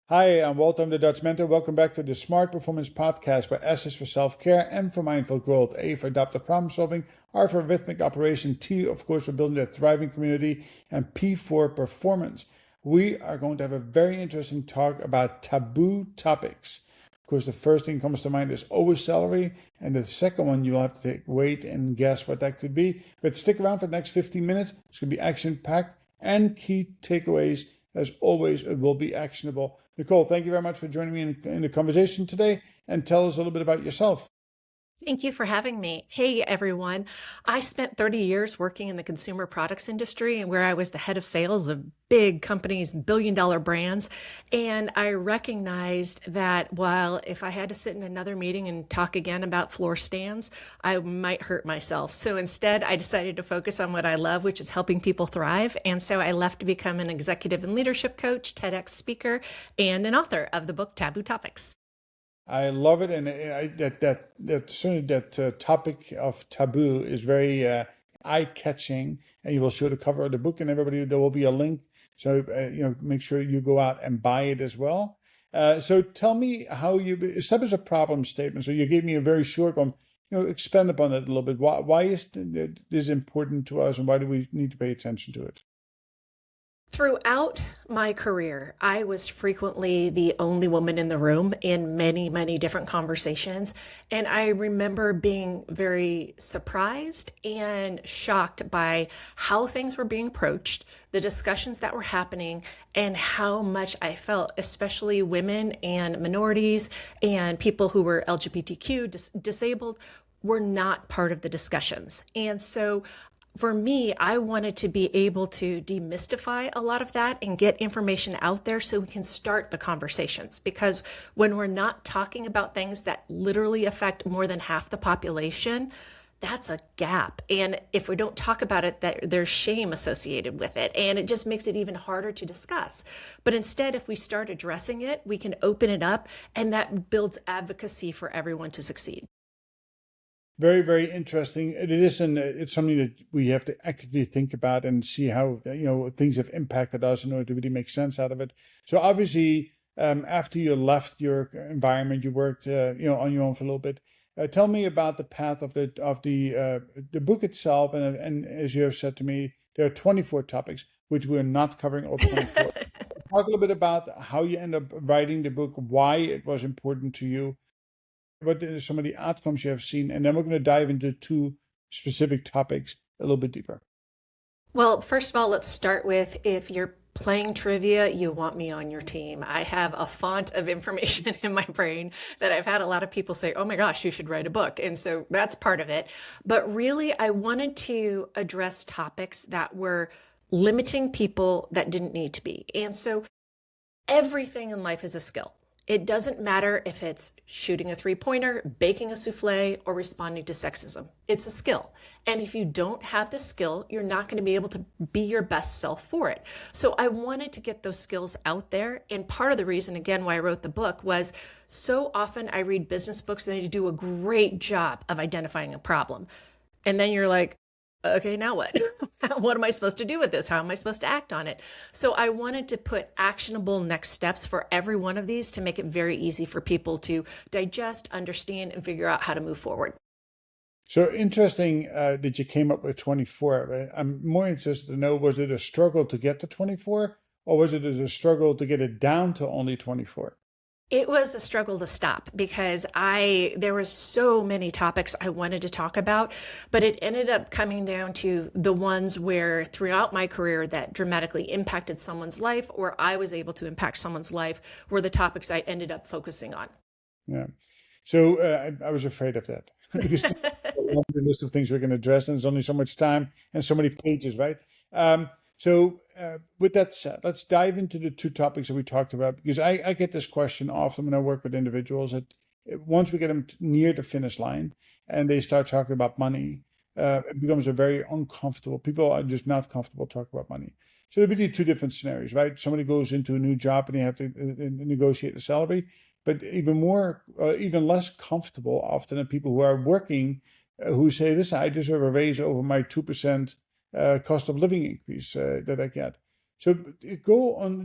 Hi, I'm Walter, I'm the Dutch Mentor. Welcome back to the Smart Performance Podcast, where S is for self-care, M for mindful growth, A for adaptive problem solving, R for rhythmic operation, T, of course, for building a thriving community, and P for performance. We are going to have a very interesting talk about taboo topics. Of course, the first thing that comes to mind is always salary, and the second one you'll have to wait and guess what that could be. But stick around for the next 15 minutes. It's going to be action-packed and key takeaways. As always, it will be actionable. Nicole, thank you very much for joining me in the conversation today, and tell us a little bit about yourself. Thank you for having me. Hey, everyone. I spent 30 years working in the consumer products industry and where I was the head of sales of big companies, billion-dollar brands. And I recognized that while if I had to sit in another meeting and talk again about floor stands, I might hurt myself. So instead, I decided to focus on what I love, which is helping people thrive. And so I left to become an executive and leadership coach, TEDx speaker, and an author of the book Taboo Topics. I love it, and that topic of taboo is very eye-catching, and you will show the cover of the book, and everybody there will be a link. So make sure you go out and buy it as well. So tell me how you establish a problem statement. So you gave me a very short one. Expand upon it a little bit. Why is this important to us, and why do we need to pay attention to it? Throughout my career, I was frequently the only woman in the room in many, many different conversations. And I remember being very surprised and shocked by how things were being approached, the discussions that were happening, and how much I felt, especially women and minorities and people who were LGBTQ, disabled, were not part of the discussions. And so for me, I wanted to be able to demystify a lot of that and get information out there so we can start the conversations. Because when we're not talking about things that literally affect more than half the population, that's a gap. And if we don't talk about it, there's shame associated with it. And it just makes it even harder to discuss. But instead, if we start addressing it, we can open it up, and that builds advocacy for everyone to succeed. Very, very interesting. It's something that we have to actively think about and see how things have impacted us in order to really make sense out of it. So obviously, after you left your environment, you worked on your own for a little bit. Tell me about the path of the book itself, and as you have said to me, there are 24 topics which we're not covering all 24. Talk a little bit about how you end up writing the book, why it was important to you. What are some of the outcomes you have seen? And then we're going to dive into two specific topics a little bit deeper. Well, first of all, let's start with if you're playing trivia, you want me on your team. I have a font of information in my brain that I've had a lot of people say, oh my gosh, you should write a book. And so that's part of it. But really, I wanted to address topics that were limiting people that didn't need to be. And so everything in life is a skill. It doesn't matter if it's shooting a three-pointer, baking a souffle, or responding to sexism. It's a skill. And if you don't have the skill, you're not going to be able to be your best self for it. So I wanted to get those skills out there. And part of the reason, again, why I wrote the book was so often I read business books and they do a great job of identifying a problem. And then you're like, okay, now what? What am I supposed to do with this? How am I supposed to act on it? So I wanted to put actionable next steps for every one of these to make it very easy for people to digest, understand, and figure out how to move forward. So interesting that you came up with 24. I'm more interested to know, was it a struggle to get to 24, or was it a struggle to get it down to only 24? It was a struggle to stop because there were so many topics I wanted to talk about, but it ended up coming down to the ones where throughout my career that dramatically impacted someone's life, or I was able to impact someone's life, were the topics I ended up focusing on. Yeah. So I was afraid of that because the list of things we're going to address, and there's only so much time and so many pages, right? So with that said, let's dive into the two topics that we talked about, because I get this question often when I work with individuals that once we get them near the finish line and they start talking about money, it becomes a very uncomfortable. People are just not comfortable talking about money. So there are really two different scenarios, right? Somebody goes into a new job and they have to negotiate the salary, but even less comfortable often are people who are working who say, listen, I deserve a raise over my 2% cost of living increase that I get. So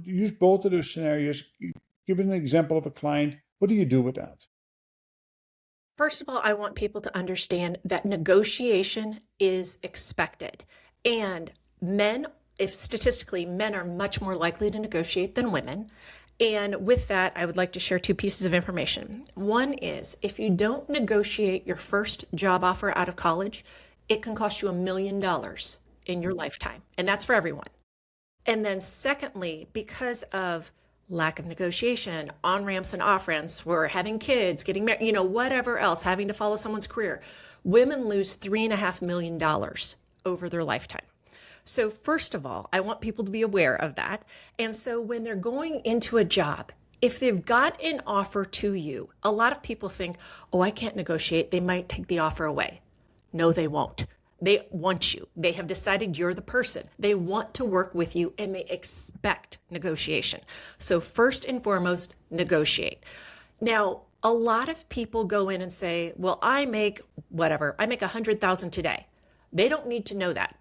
use both of those scenarios. Give an example of a client. What do you do with that? First of all, I want people to understand that negotiation is expected. And men, if statistically, men are much more likely to negotiate than women. And with that, I would like to share two pieces of information. One is if you don't negotiate your first job offer out of college, it can cost you $1 million in your lifetime. And that's for everyone. And then secondly, because of lack of negotiation, on ramps and off ramps, we're having kids, getting married, whatever else, having to follow someone's career, women lose $3.5 million over their lifetime. So first of all, I want people to be aware of that. And so when they're going into a job, if they've got an offer to you, a lot of people think, oh, I can't negotiate. They might take the offer away. No, they won't. They want you. They have decided you're the person. They want to work with you and they expect negotiation. So first and foremost, negotiate. Now, a lot of people go in and say, well, I make whatever. I make 100,000 today. They don't need to know that.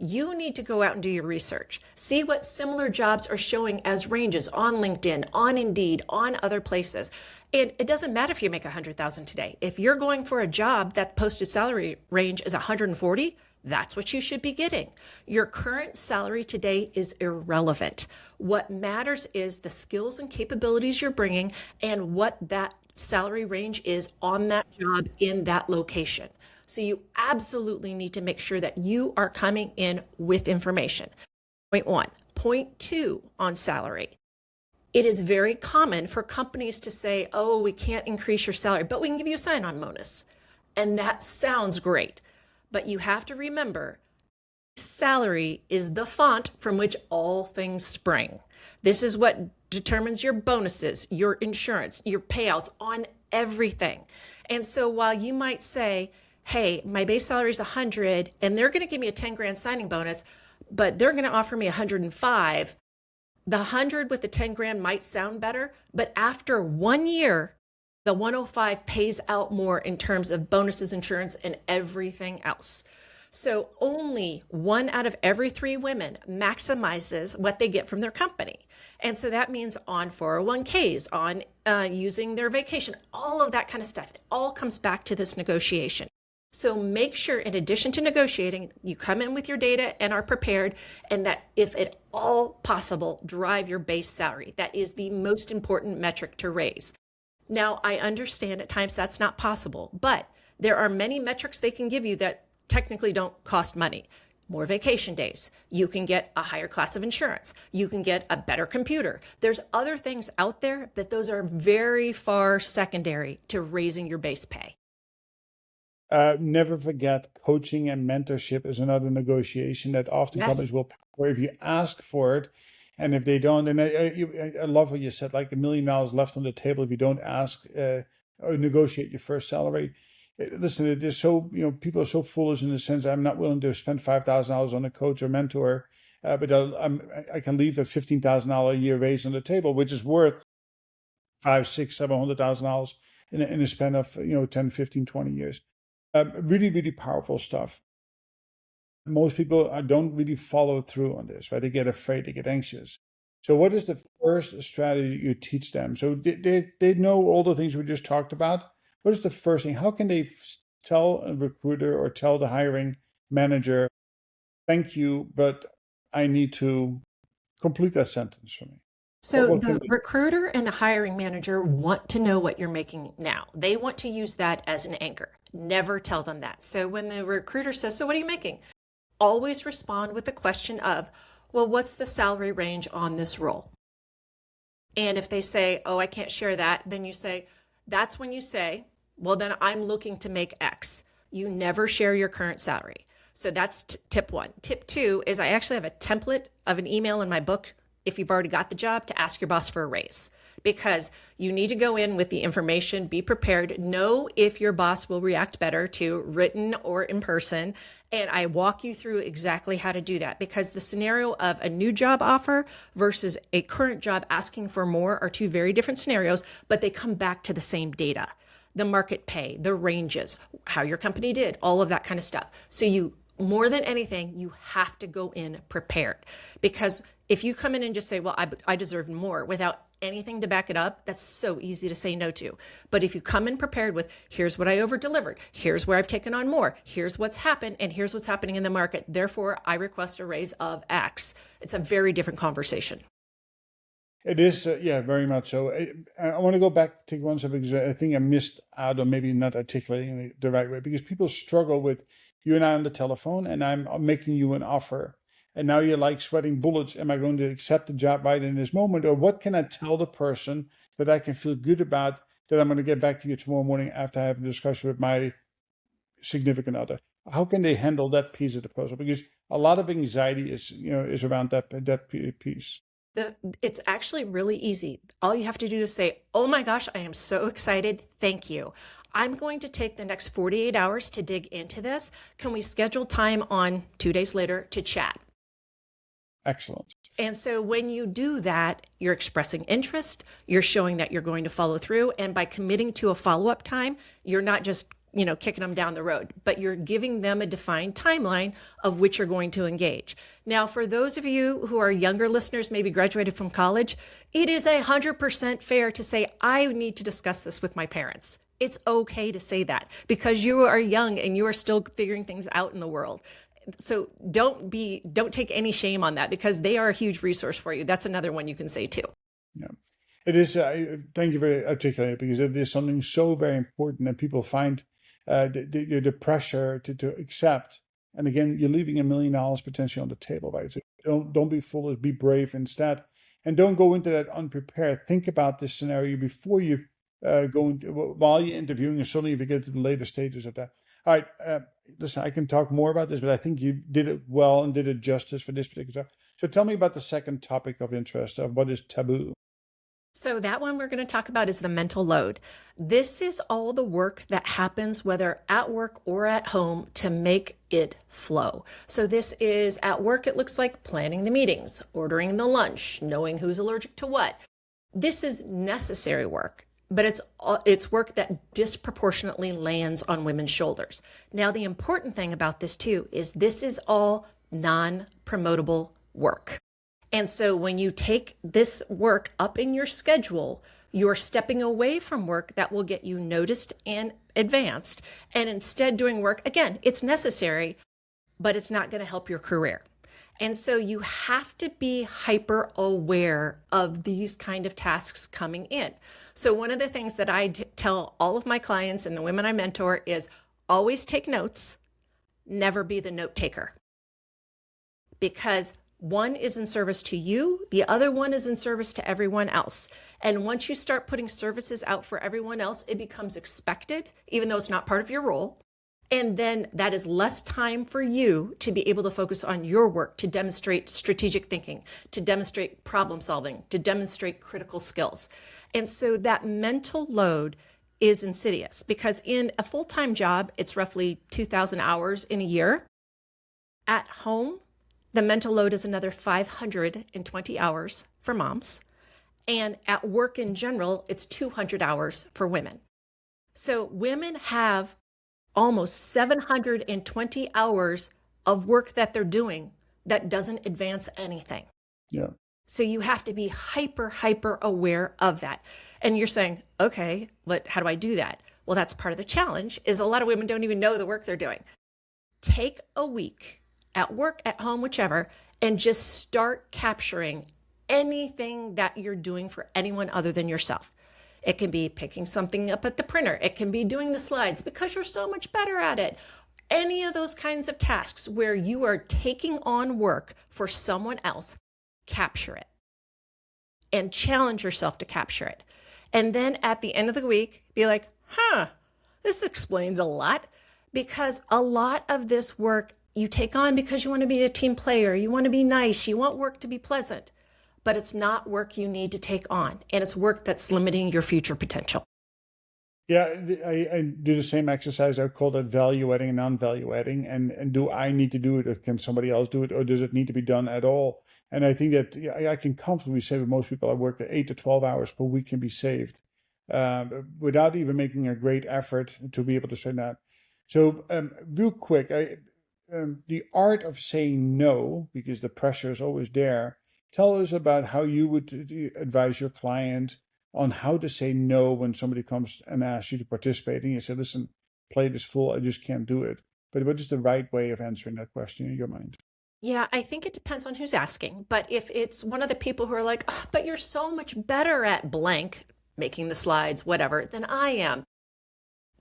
You need to go out and do your research. See what similar jobs are showing as ranges on LinkedIn, on Indeed, on other places. And it doesn't matter if you make 100,000 today. If you're going for a job that posted salary range is 140, that's what you should be getting. Your current salary today is irrelevant. What matters is the skills and capabilities you're bringing and what that salary range is on that job in that location. So you absolutely need to make sure that you are coming in with information. Point one. Point two on salary. It is very common for companies to say, oh, we can't increase your salary, but we can give you a sign-on bonus. And that sounds great. But you have to remember, salary is the font from which all things spring. This is what determines your bonuses, your insurance, your payouts on everything. And so while you might say, hey, my base salary is 100 and they're going to give me a 10 grand signing bonus, but they're going to offer me 105. The 100 with the 10 grand might sound better, but after 1 year, the 105 pays out more in terms of bonuses, insurance, and everything else. So only 1 out of every 3 women maximizes what they get from their company. And so that means on 401ks, on using their vacation, all of that kind of stuff. It all comes back to this negotiation. So make sure, in addition to negotiating, you come in with your data and are prepared, and that if at all possible, drive your base salary. That is the most important metric to raise. Now, I understand at times that's not possible, but there are many metrics they can give you that technically don't cost money. More vacation days. You can get a higher class of insurance. You can get a better computer. There's other things out there, but those are very far secondary to raising your base pay. Never forget, coaching and mentorship is another negotiation that often companies will pay for if you ask for it. And if they don't, and I love what you said, like $1 million left on the table if you don't ask or negotiate your first salary. Listen, it is so, people are so foolish in the sense I'm not willing to spend $5,000 on a coach or mentor, but I can leave that $15,000 a year raise on the table, which is worth $500,000, $600,000, $700,000 in a span of 10, 15, 20 years. Really, really powerful stuff. Most people don't really follow through on this, right? They get afraid, they get anxious. So what is the first strategy you teach them? So they know all the things we just talked about. What is the first thing? How can they tell a recruiter or tell the hiring manager, thank you, but I need to complete that sentence for me? So the recruiter and the hiring manager want to know what you're making now. They want to use that as an anchor. Never tell them that. So when the recruiter says, so what are you making? Always respond with the question of, well, what's the salary range on this role? And if they say, oh, I can't share that, then you say, that's when you say, well, then I'm looking to make X. You never share your current salary. So that's tip one. Tip two is I actually have a template of an email in my book, if you've already got the job, to ask your boss for a raise, because you need to go in with the information, be prepared, know if your boss will react better to written or in person. And I walk you through exactly how to do that, because the scenario of a new job offer versus a current job asking for more are two very different scenarios, but they come back to the same data, the market pay, the ranges, how your company did, all of that kind of stuff. So you more than anything, you have to go in prepared, because if you come in and just say, well, I deserve more without anything to back it up, that's so easy to say no to. But if you come in prepared with, here's what I over delivered, here's where I've taken on more, here's what's happened, and here's what's happening in the market, therefore I request a raise of X, it's a very different conversation. It is, yeah, very much so. I want to go back, take one step, because I think I missed out, or maybe not articulating it the right way, because people struggle with you and I on the telephone, and I'm making you an offer, and now you're like sweating bullets. Am I going to accept the job right in this moment, or what can I tell the person that I can feel good about, that I'm going to get back to you tomorrow morning after I have a discussion with my significant other? How can they handle that piece of the puzzle? Because a lot of anxiety is around that piece. It's actually really easy. All you have to do is say, oh my gosh, I am so excited. Thank you. I'm going to take the next 48 hours to dig into this. Can we schedule time on 2 days later to chat? Excellent. And so when you do that, you're expressing interest, you're showing that you're going to follow through. And by committing to a follow-up time, you're not just kicking them down the road, but you're giving them a defined timeline of which you're going to engage. Now, for those of you who are younger listeners, maybe graduated from college, it is 100% fair to say, I need to discuss this with my parents. It's okay to say that because you are young and you are still figuring things out in the world. So don't take any shame on that, because they are a huge resource for you. That's another one you can say too. Yeah. It is. Thank you for articulating it, because it is something so very important that people find the pressure to accept. And again, you're leaving $1 million potentially on the table, right? So don't be foolish, be brave instead. And don't go into that unprepared. Think about this scenario before you while you're interviewing, and certainly if you get to the later stages of that. All right, listen, I can talk more about this, but I think you did it well and did it justice for this particular stuff. So tell me about the second topic of interest of what is taboo. So that one we're going to talk about is the mental load. This is all the work that happens whether at work or at home to make it flow. So this is at work, it looks like planning the meetings, ordering the lunch, knowing who's allergic to what. This is necessary work, but it's work that disproportionately lands on women's shoulders. Now, the important thing about this too is this is all non-promotable work. And so when you take this work up in your schedule, you're stepping away from work that will get you noticed and advanced, and instead doing work, again, it's necessary, but it's not going to help your career. And so you have to be hyper aware of these kind of tasks coming in. So one of the things that I tell all of my clients and the women I mentor is always take notes, never be the note taker. Because one is in service to you, the other one is in service to everyone else. And once you start putting services out for everyone else, it becomes expected, even though it's not part of your role. And then that is less time for you to be able to focus on your work, to demonstrate strategic thinking, to demonstrate problem solving, to demonstrate critical skills. And so that mental load is insidious, because in a full-time job, it's roughly 2,000 hours in a year. At home, the mental load is another 520 hours for moms. And at work in general, it's 200 hours for women. So women have almost 720 hours of work that they're doing that doesn't advance anything. Yeah. So you have to be hyper aware of that. And you're saying, okay, but how do I do that? Well, that's part of the challenge, is a lot of women don't even know the work they're doing. Take a week at work, at home, whichever, and just start capturing anything that you're doing for anyone other than yourself. It can be picking something up at the printer. It can be doing the slides because you're so much better at it. Any of those kinds of tasks where you are taking on work for someone else, capture it and challenge yourself to capture it. And then at the end of the week, be like, this explains a lot, because a lot of this work you take on because you want to be a team player, you want to be nice, you want work to be pleasant, but it's not work you need to take on, and it's work that's limiting your future potential. Yeah, I do the same exercise. I call that value adding and non-value adding. And do I need to do it, or can somebody else do it, or does it need to be done at all? And I think that I can comfortably say with most people, I work 8 to 12 hours per week can be saved without even making a great effort to be able to say that. So real quick, the art of saying no, because the pressure is always there. Tell us about how you would advise your client on how to say no when somebody comes and asks you to participate, and you say, "Listen, plate is full. I just can't do it." But what is the right way of answering that question in your mind? Yeah, I think it depends on who's asking. But if it's one of the people who are like, "Oh, but you're so much better at blank, making the slides, whatever, than I am,"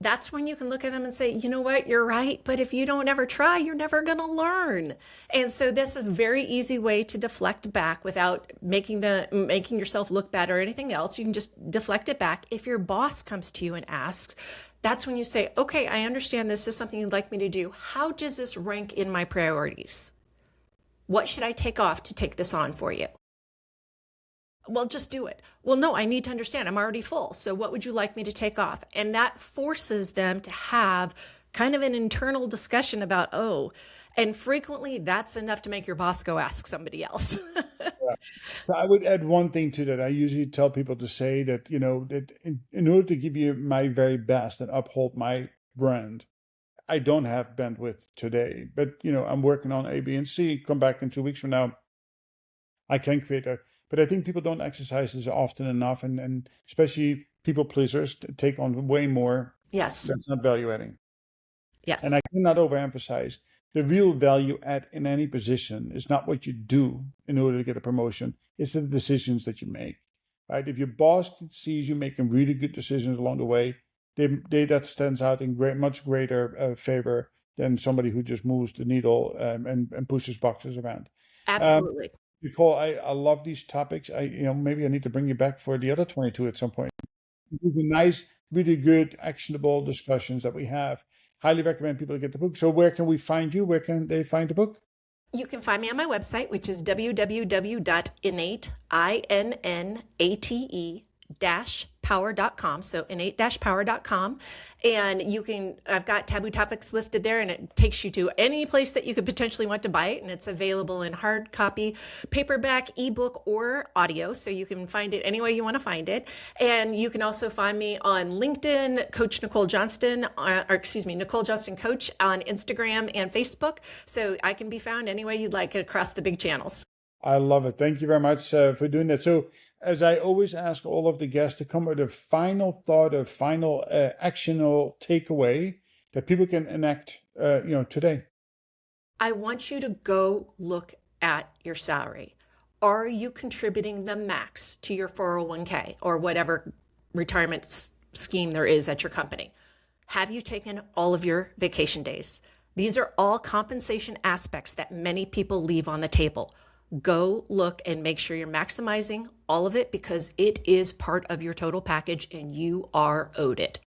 that's when you can look at them and say, you know what, you're right. But if you don't ever try, you're never going to learn. And so this is a very easy way to deflect back without making yourself look bad or anything else. You can just deflect it back. If your boss comes to you and asks, that's when you say, okay, I understand this is something you'd like me to do. How does this rank in my priorities? What should I take off to take this on for you? Well, just do it. Well, no, I need to understand. I'm already full. So what would you like me to take off? And that forces them to have kind of an internal discussion about, oh, and frequently that's enough to make your boss go ask somebody else. Yeah. So I would add one thing to that. I usually tell people to say that, that in order to give you my very best and uphold my brand, I don't have bandwidth today, but I'm working on A, B, and C. Come back in 2 weeks from now, I can create a. But I think people don't exercise this often enough, and especially people pleasers take on way more. Yes. That's not value adding. Yes. And I cannot overemphasize the real value add in any position is not what you do in order to get a promotion. It's the decisions that you make, right? If your boss sees you making really good decisions along the way, that stands out in much greater favor than somebody who just moves the needle and pushes boxes around. Absolutely. Nicole, I love these topics. Maybe I need to bring you back for the other 22 at some point. These are nice, really good, actionable discussions that we have. Highly recommend people to get the book. So where can we find you? Where can they find the book? You can find me on my website, which is www.innate-power.com. So innate-power.com. And I've got Taboo Topics listed there, and it takes you to any place that you could potentially want to buy it. And it's available in hard copy, paperback, ebook, or audio. So you can find it any way you want to find it. And you can also find me on LinkedIn, Coach Nicole Johnston, Nicole Johnston Coach on Instagram and Facebook. So I can be found any way you'd like across the big channels. I love it. Thank you very much for doing that. So, as I always ask all of the guests to come with a final thought, a final actionable takeaway that people can enact, today. I want you to go look at your salary. Are you contributing the max to your 401k or whatever retirement scheme there is at your company? Have you taken all of your vacation days? These are all compensation aspects that many people leave on the table. Go look and make sure you're maximizing all of it because it is part of your total package and you are owed it.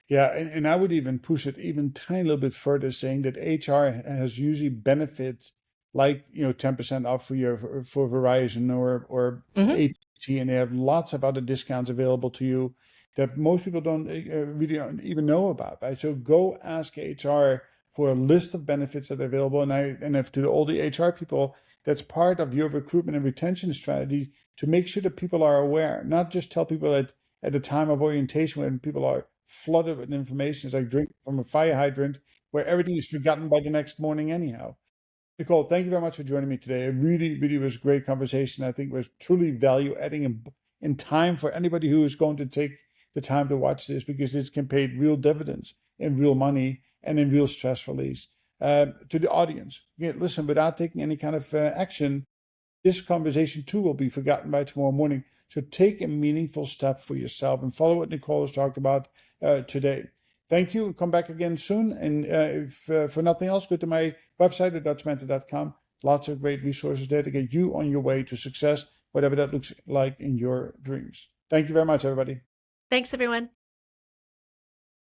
Yeah, and I would even push it even tiny little bit further, saying that HR has usually benefits like 10% off for Verizon or AT&T, and they have lots of other discounts available to you that most people don't really even know about. Right? So go ask HR for a list of benefits that are available, and if to all the HR people, that's part of your recruitment and retention strategy to make sure that people are aware, not just tell people at the time of orientation when people are flooded with information. It's like drinking from a fire hydrant where everything is forgotten by the next morning anyhow. Nicole, thank you very much for joining me today. It really, really was a great conversation. I think it was truly value adding in time for anybody who is going to take the time to watch this, because this can pay real dividends in real money and in real stress release. To the audience, listen, without taking any kind of action, this conversation too will be forgotten by tomorrow morning. So take a meaningful step for yourself and follow what Nicole has talked about today. Thank you. Come back again soon. And if for nothing else, go to my website at dutchmentor.com. Lots of great resources there to get you on your way to success, whatever that looks like in your dreams. Thank you very much, everybody. Thanks, everyone.